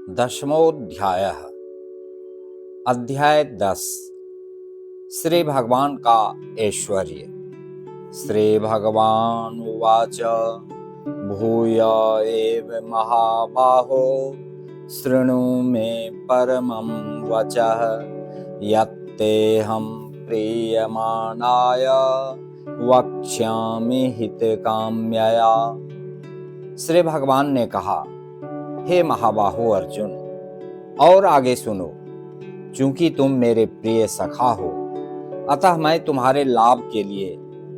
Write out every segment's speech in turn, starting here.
दशमोऽध्यायः। अध्याय 10। श्री भगवान का ऐश्वर्य। श्री भगवान उवाच भूय एव महाबाहो शृणु मे परमं वचः यत्तेऽहं प्रीयमाणाय वक्ष्यामि हितकाम्यया। श्री भगवान ने कहा, हे महाबाहो अर्जुन, और आगे सुनो। चूंकि तुम मेरे प्रिय सखा हो, अतः मैं तुम्हारे लाभ के लिए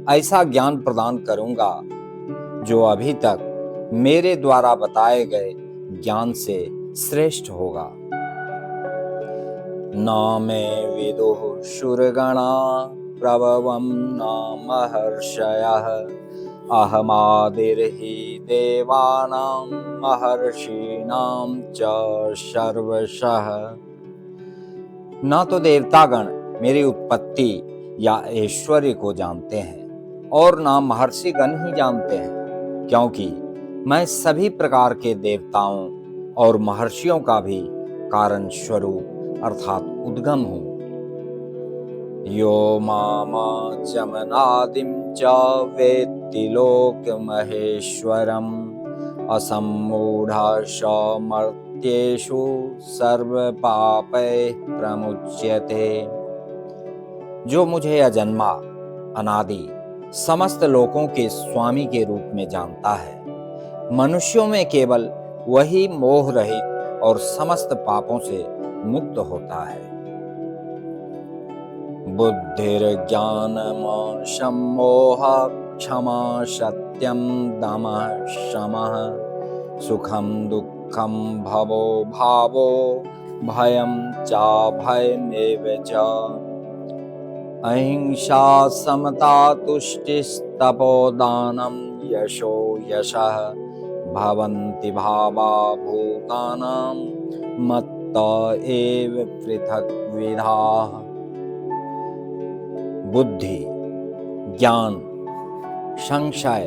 ऐसा ज्ञान प्रदान करूंगा जो अभी तक मेरे द्वारा बताए गए ज्ञान से श्रेष्ठ होगा। न मे विदुः शूरगणा प्रभवं न महर्षयः अहमादिर्हि देवानां महर्षीणां च सर्वशः। न तो देवतागण मेरी उत्पत्ति या ऐश्वर्य को जानते हैं और न महर्षिगण ही जानते हैं, क्योंकि मैं सभी प्रकार के देवताओं और महर्षियों का भी कारण स्वरूप अर्थात उद्गम हूँ। यो मामजमनादिं च वेत्ति लोकमहेश्वरम् असम्मूढः स मर्त्येषु सर्वपापैः प्रमुच्यते। जो मुझे अजन्मा अनादि समस्त लोकों के स्वामी के रूप में जानता है, मनुष्यों में केवल वही मोह रहित और समस्त पापों से मुक्त होता है। बुद्धिर्ज्ञानम् सम्मोहः क्षमा सत्यं दमः शमः सुखं दुःखं भवो भावो भयं चाभयमेव च अहिंसा समता तुष्टिस्तपोदानं यशो यशः भवन्ति भावा भूतानां मत्त एव पृथक्विधाः। बुद्धि, ज्ञान, संशय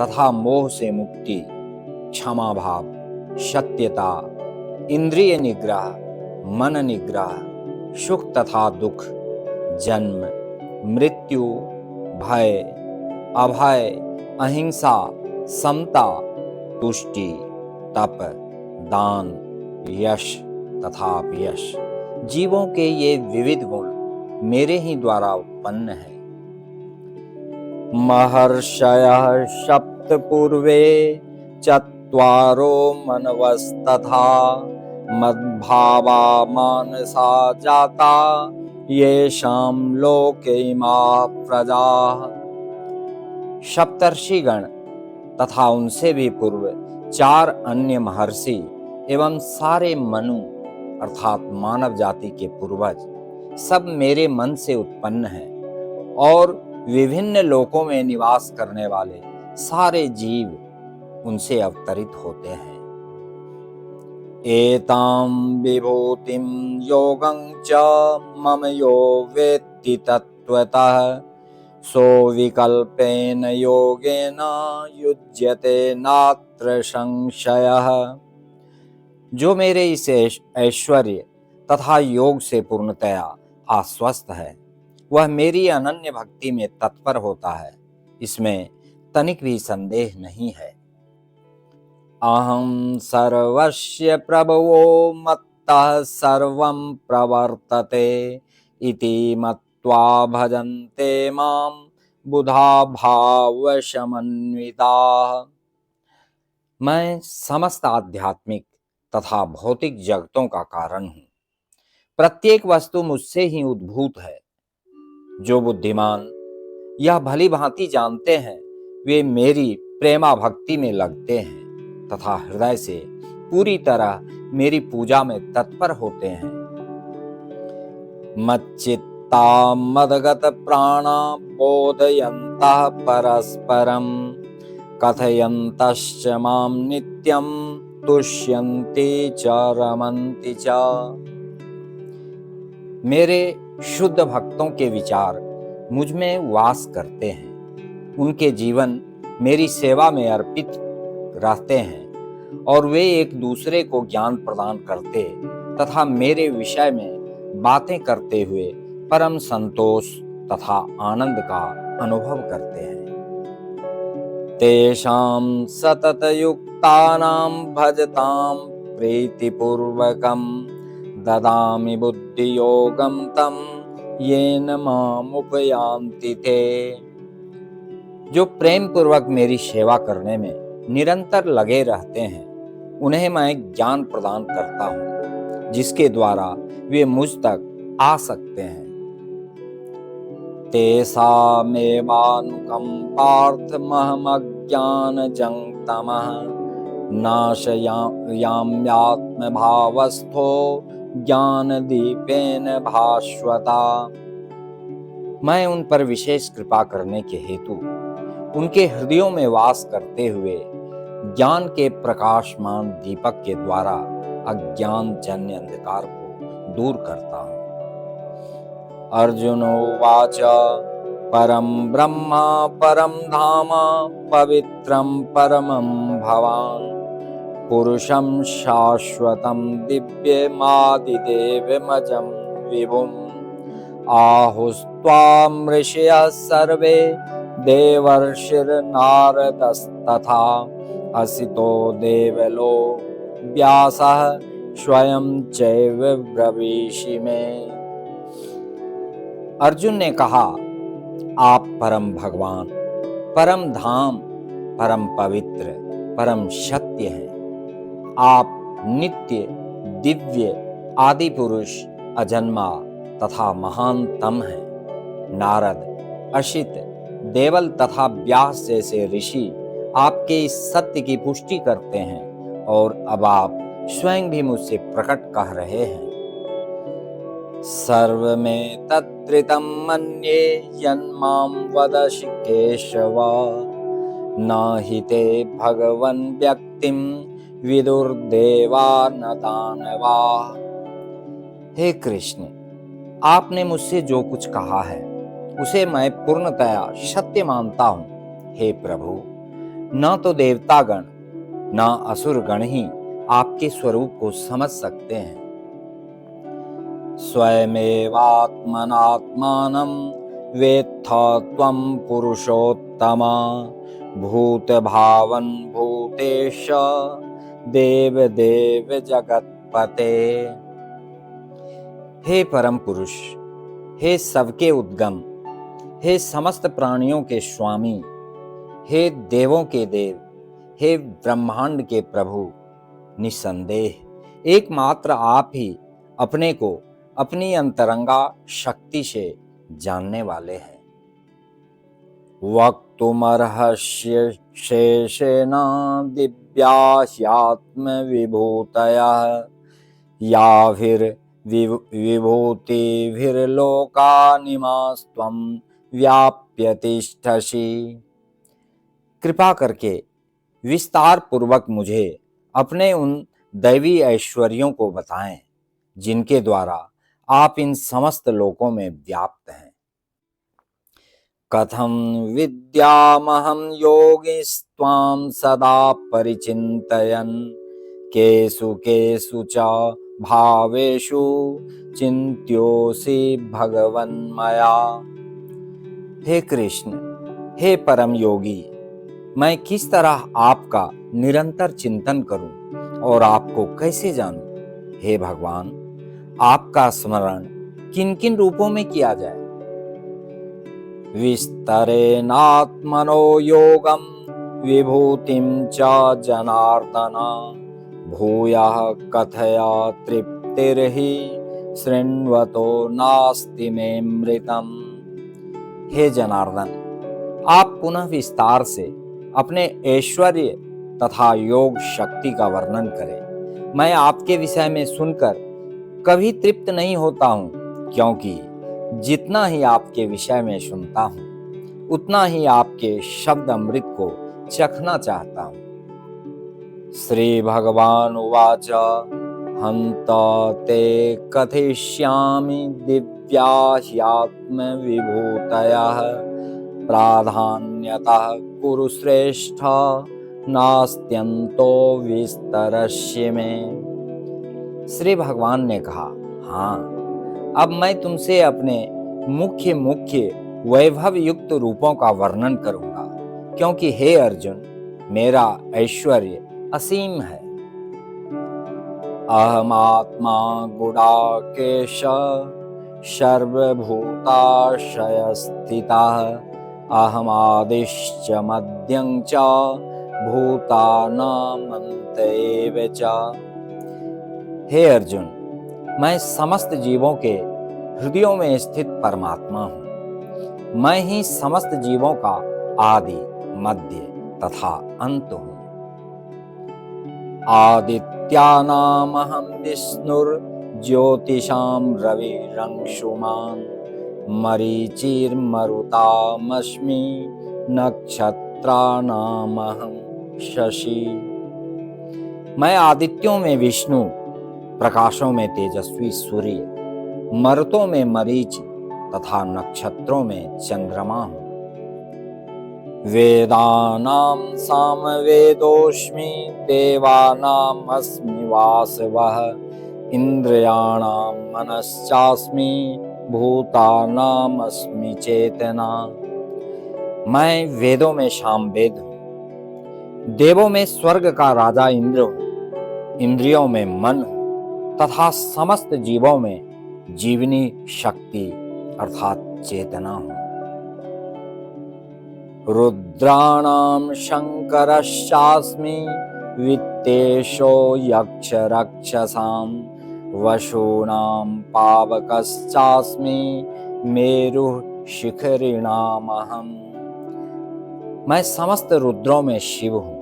तथा मोह से मुक्ति, क्षमा भाव, सत्यता, इंद्रिय निग्रह, मन निग्रह, सुख तथा दुख, जन्म, मृत्यु, भय, अभय, अहिंसा, समता, तुष्टि, तप, दान, यश तथा अपयश, जीवों के ये विविध गुण मेरे ही द्वारा उत्पन्न है। महर्षयः सप्त पूर्वे चत्वारो मनवस्तथा मद्भावा मानसा जाता येषां लोके इमाः प्रजाः। सप्तर्षिगण तथा उनसे भी पूर्व 4 अन्य महर्षि एवं सारे मनु अर्थात मानव जाति के पूर्वज सब मेरे मन से उत्पन्न हैं और विभिन्न लोकों में निवास करने वाले सारे जीव उनसे अवतरित होते हैं। एतां विभूतिं योगं च मम यो वेत्ति तत्त्वतः सो विकल्पेन योगेन युज्यते नात्र संशयः। जो मेरे इस ऐश्वर्य तथा योग से पूर्णतया आश्वस्त है, वह मेरी अनन्य भक्ति में तत्पर होता है, इसमें तनिक भी संदेह नहीं है। अहं सर्वस्य प्रभवो मत्तः सर्वं प्रवर्तते इति मत्वा भजन्ते मां बुधा भाव समन्विताः। मैं समस्त आध्यात्मिक तथा भौतिक जगतों का कारण हूँ। प्रत्येक वस्तु मुझसे ही उद्भूत है। जो बुद्धिमान यह भली भांति जानते हैं, वे मेरी प्रेमा भक्ति में लगते हैं तथा हृदय से पूरी तरह मेरी पूजा में तत्पर होते हैं। मच्चित्ता मदगत प्राणा बोधयन्तः परस्परं कथयन्तश्च मां नित्यं तुष्यन्ति च रमन्ति च। मेरे शुद्ध भक्तों के विचार मुझ में वास करते हैं। उनके जीवन मेरी सेवा में अर्पित रहते हैं और वे एक दूसरे को ज्ञान प्रदान करते तथा मेरे विषय में बातें करते हुए परम संतोष तथा आनंद का अनुभव करते हैं। तेषां सततयुक्तानां भजतां प्रीतिपूर्वकं ददामि बुद्धियोगं तं येन मामुपयान्ति ते। जो प्रेम पूर्वक मेरी सेवा करने में निरंतर लगे रहते हैं, उन्हें मैं ज्ञान प्रदान करता हूँ, जिसके द्वारा वे मुझ तक आ सकते हैं। तेषामेवानुकम्पार्थमहमज्ञानजं तमः नाशयाम्यात्मभावस्थो ज्ञानदीपेन भास्वता। मैं उन पर विशेष कृपा करने के हेतु उनके हृदयों में वास करते हुए ज्ञान के प्रकाशमान दीपक के द्वारा अज्ञान जन्य अंधकार को दूर करता हूँ। अर्जुनोवाच परम ब्रह्मा परम धाम पवित्रम परमं भवान् पुरुषं शाश्वतं दिव्यमादिदेवमजं विभुम् आहुस्त्वां ऋषयः सर्वे देवर्षिर्नारदस्तथा असितो देवलो व्यासः स्वयं चैव ब्रवीषि मे। अर्जुन ने कहा, आप परम भगवान, परम धाम, परम पवित्र, परम सत्य हैं। आप नित्य, दिव्य, आदि पुरुष, अजन्मा तथा महानतम हैं। नारद, अशित, देवल तथा व्यास जैसे ऋषि आपके इस सत्य की पुष्टि करते हैं और अब आप स्वयं भी मुझसे प्रकट कह रहे हैं। सर्वमेतत्कृतं मन्ये यन्मां वदसि केशव न हि ते भगवन् व्यक्तिं विदुर्देवा न दानवाः। हे कृष्ण, आपने मुझसे जो कुछ कहा है उसे मैं पूर्णतया सत्य मानता हूँ। हे प्रभु, न तो देवतागण न असुरगण ही आपके स्वरूप को समझ सकते हैं। स्वयमेवात्मनात्मानं वेत्थ त्वं पुरुषोत्तम भूतभावन भूतेश देवदेव जगत्पते। हे परम पुरुष, हे सबके उद्गम, हे समस्त प्राणियों के स्वामी, हे देवों के देव, हे ब्रह्मांड के प्रभु, निसंदेह एकमात्र आप ही अपने को अपनी अंतरंगा शक्ति से जानने वाले हैं। वक्तुमर्हस्य शेषेण दिव्या ह्यात्म विभूतयः याभिर्विभूतिभिर्लोकानिमास्त्वं व्याप्य तिष्ठसि। कृपा करके विस्तार पूर्वक मुझे अपने उन दैवी ऐश्वर्यों को बताएं, जिनके द्वारा आप इन समस्त लोकों में व्याप्त हैं। कथं विद्यामहं योगिस्त्वां सदा परिचिन्तयन् केषु केषु च भावेषु चिन्त्योऽसि भगवन्मया। हे कृष्ण, हे परम योगी, मैं किस तरह आपका निरंतर चिंतन करूं और आपको कैसे जानूं? हे भगवान, आपका स्मरण किन किन रूपों में किया जाए? विस्तरेणात्मनो योगं विभूतिं च जनार्दन भूयः कथय तृप्तिर्हि शृण्वतो नास्ति मे मृतम्। हे जनार्दन, आप पुनः विस्तार से अपने ऐश्वर्य तथा योग शक्ति का वर्णन करें। मैं आपके विषय में सुनकर कभी तृप्त नहीं होता हूँ, क्योंकि जितना ही आपके विषय में सुनता हूँ उतना ही आपके शब्द अमृत को चखना चाहता हूँ। श्री भगवान उवाच हन्त ते कथयिष्यामि दिव्या ह्यात्म विभूतयः प्राधान्यतः कुरु श्रेष्ठ नास्त्यंतो विस्तरस्य में। श्री भगवान ने कहा, हाँ, अब मैं तुमसे अपने मुख्य मुख्य वैभव युक्त रूपों का वर्णन करूंगा, क्योंकि हे अर्जुन, मेरा ऐश्वर्य असीम है। अहमात्मा गुडाकेश सर्वभूताशय स्थितः अहमादिश्च मध्यं च भूतानामन्त एव च। हे अर्जुन, मैं समस्त जीवों के हृदयों में स्थित परमात्मा हूँ। मैं ही समस्त जीवों का आदि, मध्य तथा अंत हूँ। आदित्यानामहं विष्णुर्ज्योतिषां रविरंशुमान् मरीचिर्मरुतामस्मि नक्षत्राणामहं शशि। मैं आदित्यों में विष्णु, प्रकाशों में तेजस्वी सूर्य, मरुतों में मरीचि तथा नक्षत्रों में चंद्रमा हूँ। वेदानां सामवेदोऽस्मि देवानाम् अस्मि वासवः इंद्रियाणां मनश्चास्मि भूतानाम् अस्मि चेतना। मैं वेदों में सामवेद हूँ, देवों में स्वर्ग का राजा इंद्र हूँ, इंद्रियों में मन हूँ तथा समस्त जीवों में जीवनी शक्ति अर्थात चेतना हूँ। रुद्राणां शंकरश्चास्मि वित्तेशो यक्षरक्षसां वशूनां पावकश्चास्मि मेरुः शिखरिणामहम्। मैं समस्त रुद्रों में शिव हूँ,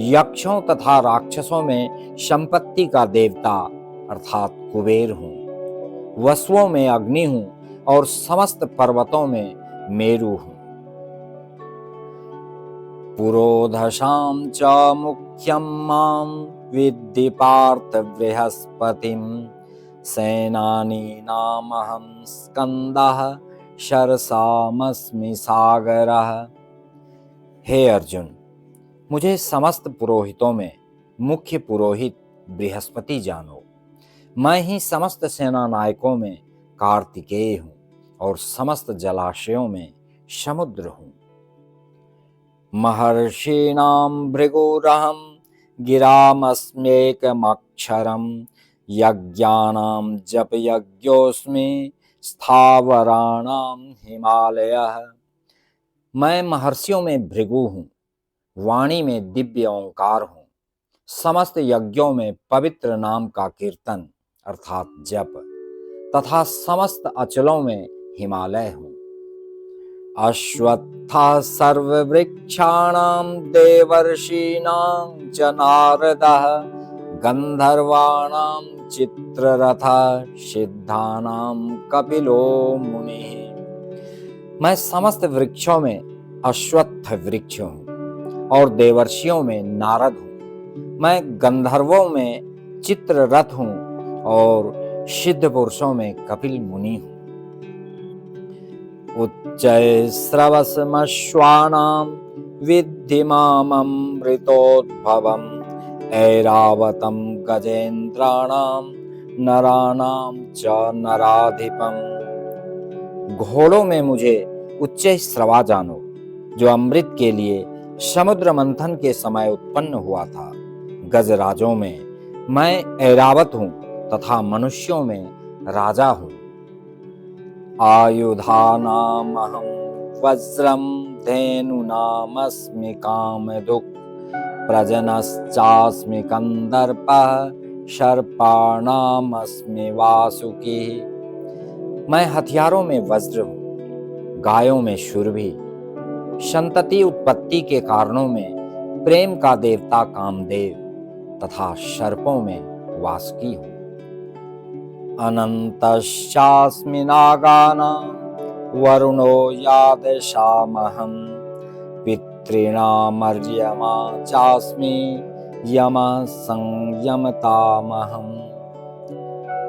यक्षों तथा राक्षसों में संपत्ति का देवता अर्थात कुबेर हूँ, वसुओं में अग्नि हूँ और समस्त पर्वतों में मेरु हूँ। पुरोधशां च मुख्यं मां विद्धि पार्थ बृहस्पतिं सेनानीनामहं स्कंदः शरसामस्मि सागरः। हे अर्जुन, मुझे समस्त पुरोहितों में मुख्य पुरोहित बृहस्पति जानो। मैं ही समस्त सेना नायकों में कार्तिकेय हूँ और समस्त जलाशयों में समुद्र हूँ। महर्षीणां भृगुरहं गिरामस्म्येकमक्षरं यज्ञानां जपयज्ञोऽस्मि स्थावराणां हिमालयः। मैं महर्षियों में भृगु हूँ, वाणी में दिव्य ओंकार हूँ, समस्त यज्ञों में पवित्र नाम का कीर्तन अर्थात जप तथा समस्त अचलों में हिमालय हूँ। अश्वत्थः सर्ववृक्षाणां देवर्षीणां च नारदः गंधर्वाणां चित्ररथः सिद्धानां कपिलो मुनिः। मैं समस्त वृक्षों में अश्वत्थ वृक्ष हूँ और देवर्षियों में नारद हूँ। मैं गंधर्वों में चित्ररथ हूँ और सिद्ध पुरुषों में कपिल मुनि हूँ। उच्चैस्रवसमश्वानां विद्धि माममृतोद्भवम् ऐरावतं गजेन्द्राणां नराणां च नराधिपम्। घोड़ों में मुझे उच्च श्रवा जानो, जो अमृत के लिए समुद्र मंथन के समय उत्पन्न हुआ था। गजराजों में मैं ऐरावत हूँ तथा मनुष्यों में राजा हूँ। आयुधानामहं वज्रं धेनुनामस्मि कामधुक् प्रजनश्चास्मि कंदर्पः सर्पाणामस्मि वासुकी। मैं हथियारों में वज्र हूँ, गायों में शूरभी, संतति उत्पत्ति के कारणों में प्रेम का देवता कामदेव तथा सर्पों में वासुकी हूँ। अनंतश्चास्मि नागानां वरुणो यादशामहं पितॄणामर्यमा चास्मि यमः संयमतामहम्।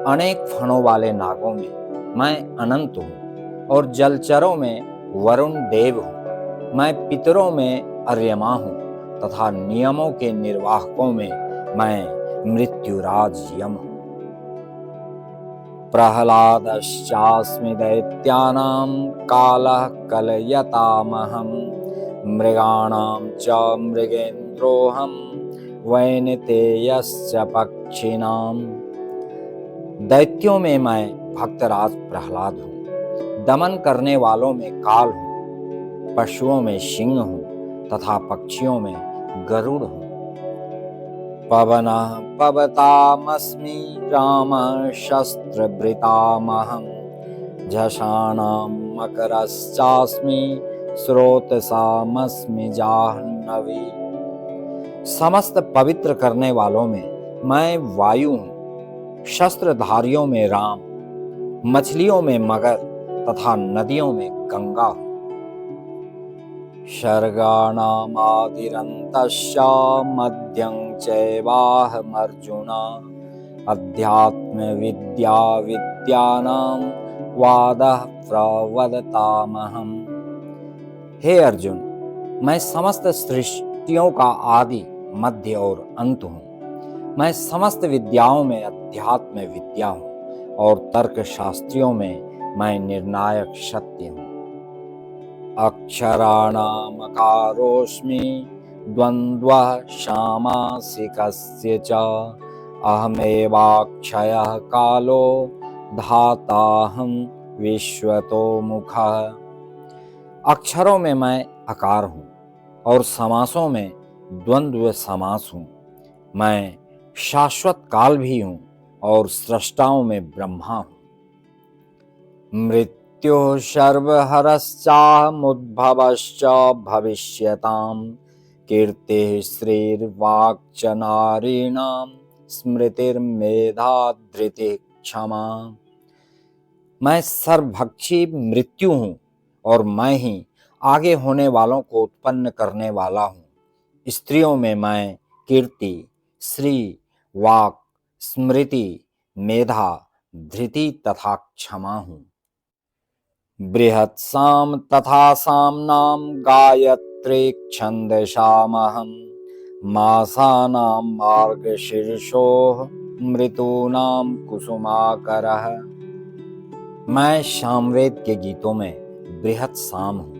अनेक फणों वाले नागों में मैं अनंत हूँ और जलचरों में वरुण देव हूँ। मैं पितरों में अर्यमा हूँ तथा नियमों के निर्वाहकों में मैं मृत्युराज यम हूँ। प्रह्लादश्चास्मि दैत्यानां कालः कलयतामहं, मृगाणां च मृगेन्द्रोऽहं, वैनतेयश्च पक्षिणां। दैत्यों में मैं भक्तराज प्रहलाद हूँ, दमन करने वालों में काल हूँ, पशुओं में सिंह हूँ तथा पक्षियों में गरुड़ हूँ। पवनः पवतामस्मि, रामः शस्त्रभृतामहं, झषाणां मकरश्चास्मि, स्रोतसामस्मि जाह्नवी। समस्त पवित्र करने वालों में मैं वायु हूँ, शस्त्रधारियों में राम, मछलियों में मगर तथा नदियों में गंगा हूँ। सर्गाणामादिरन्तश्च मध्यं चैवाहमर्जुन, अध्यात्म विद्या विद्यानां वादः प्रवदतामहम्। हे अर्जुन, मैं समस्त सृष्टियों का आदि मध्य और अंत हूँ। मैं समस्त विद्याओं में अध्यात्म विद्या हूँ और तर्क शास्त्रियों में मैं निर्णायक सत्य हूँ। अक्षराणामकारोऽस्मि, द्वन्द्वः सामासिकस्य च, अहमेवाक्षयः कालो, धाताहं विश्वतो मुखः। अक्षरों में मैं अकार हूँ और समासों में द्वंद्व समास हूँ। मैं शाश्वत काल भी हूँ और सृष्टाओं में ब्रह्मा हूँ। मृत्युः सर्वहरश्चाहमुद्भवश्च भविष्यताम्, कीर्तिः श्रीर्वाक् च नारीणां, स्मृतिर्मेधा धृतिः क्षमा। मैं सर्वभक्षी मृत्यु हूँ और मैं ही आगे होने वालों को उत्पन्न करने वाला हूँ। स्त्रियों में मैं कीर्ति, श्री, वाक, स्मृति, मेधा, धृति तथा क्षमा हूँ। बृहत्साम तथा साम्नां गायत्री छन्दसामहं, मासानां मार्गशीर्षोः, मृतूनां कुसुमाकरः। मैं सामवेद के गीतों में बृहत साम हूँ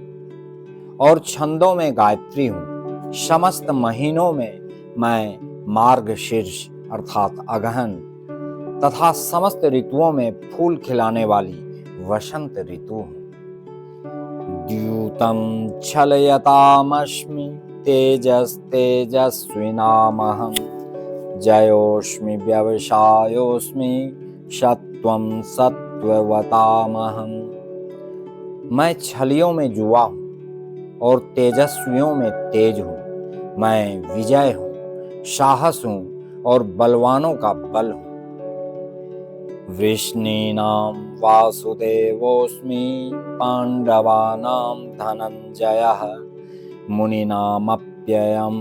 और छंदों में गायत्री हूँ। समस्त महीनों में मैं मार्गशीर्ष अर्थात अगहन तथा समस्त ऋतुओं में फूल खिलाने वाली वसंत ऋतु हूँ। द्यूतं छलयतामस्मि, तेजस्तेजस्विनामहं, जयोऽस्मि व्यवसायोऽस्मि, सत्वं सत्त्ववतामहं। मैं छलियों में जुआ हूँ और तेजस्वियों में तेज हूँ। मैं विजय हूँ, साहस हूँ और बलवानों का बल हूँ। वृष्णीनां वासुदेवोऽस्मि, पाण्डवानां धनञ्जयः, मुनीनामप्ययं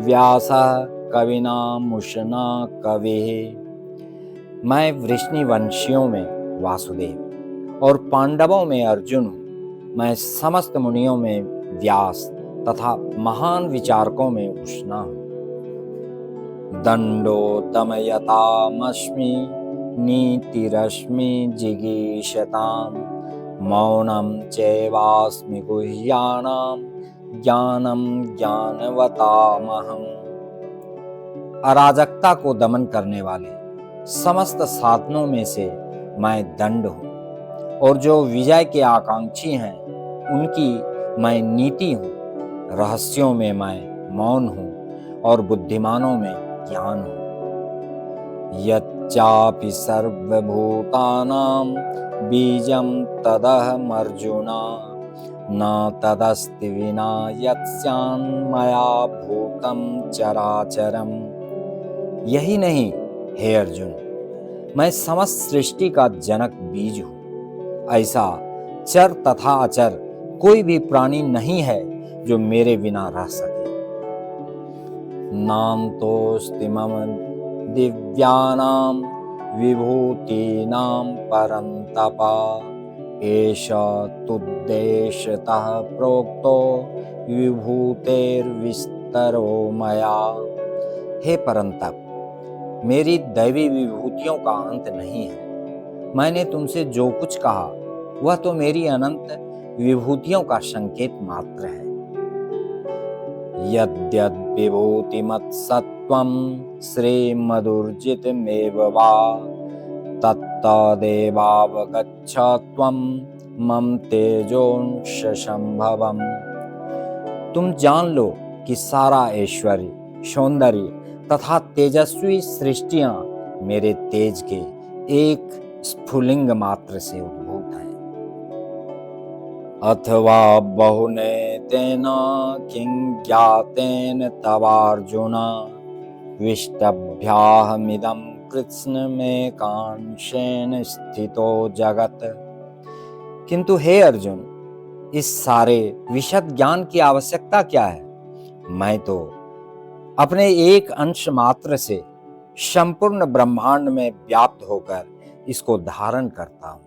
व्यासः, कवीनामुषणा कविः। मैं वृष्णिवंशियों में वासुदेव और पांडवों में अर्जुन हूँ। मैं समस्त मुनियों में व्यास तथा महान विचारकों में उष्णा हूँ। दंडो दमयतामस्मि, नीतिरस्मि जिगीषताम्, मौनं चैवास्मि गुह्यानां, ज्ञानं ज्ञानवतामहम्। अराजकता को दमन करने वाले समस्त साधनों में से मैं दंड हूँ और जो विजय के आकांक्षी हैं उनकी मैं नीति हूँ। रहस्यों में मैं मौन हूँ और बुद्धिमानों में ज्ञान हूँ। यच्चापि सर्वभूतानां बीजं तदहमर्जुन, न तदस्ति विना यत्स्यान्मया भूतं चराचरम्। यही नहीं हे अर्जुन, मैं समस्त सृष्टि का जनक बीज हूँ। ऐसा चर तथा अचर कोई भी प्राणी नहीं है जो मेरे बिना रह सके। नान्तोऽस्ति मम दिव्यानां विभूतीनां परन्तप, एष तुद्देशतः प्रोक्तो विभूतेर्विस्तरेण निरन्तरो मया। हे परंतप, मेरी दैवी विभूतियों का अंत नहीं है। मैंने तुमसे जो कुछ कहा वह तो मेरी अनंत विभूतियों का संकेत मात्र है। यद्यद् विभूतिमत्सत्त्वं श्रीमदुर्जितमेव वा तत्तदेवावगच्छ त्वं मम तेजोंश संभवम्। तुम जान लो कि सारा ऐश्वर्य, सौंदर्य तथा तेजस्वी सृष्टियां मेरे तेज के एक स्फुलिंग मात्र से उद्भूत है। अथवा बहुनेतेन किं ज्ञातेन तवार्जुन विष्टभ्याहमिदं कृत्स्नमेकांशेन स्थितो जगत्। किंतु हे अर्जुन, इस सारे विशद ज्ञान की आवश्यकता क्या है? मैं तो अपने एक अंश मात्र से संपूर्ण ब्रह्मांड में व्याप्त होकर इसको धारण करता हूं।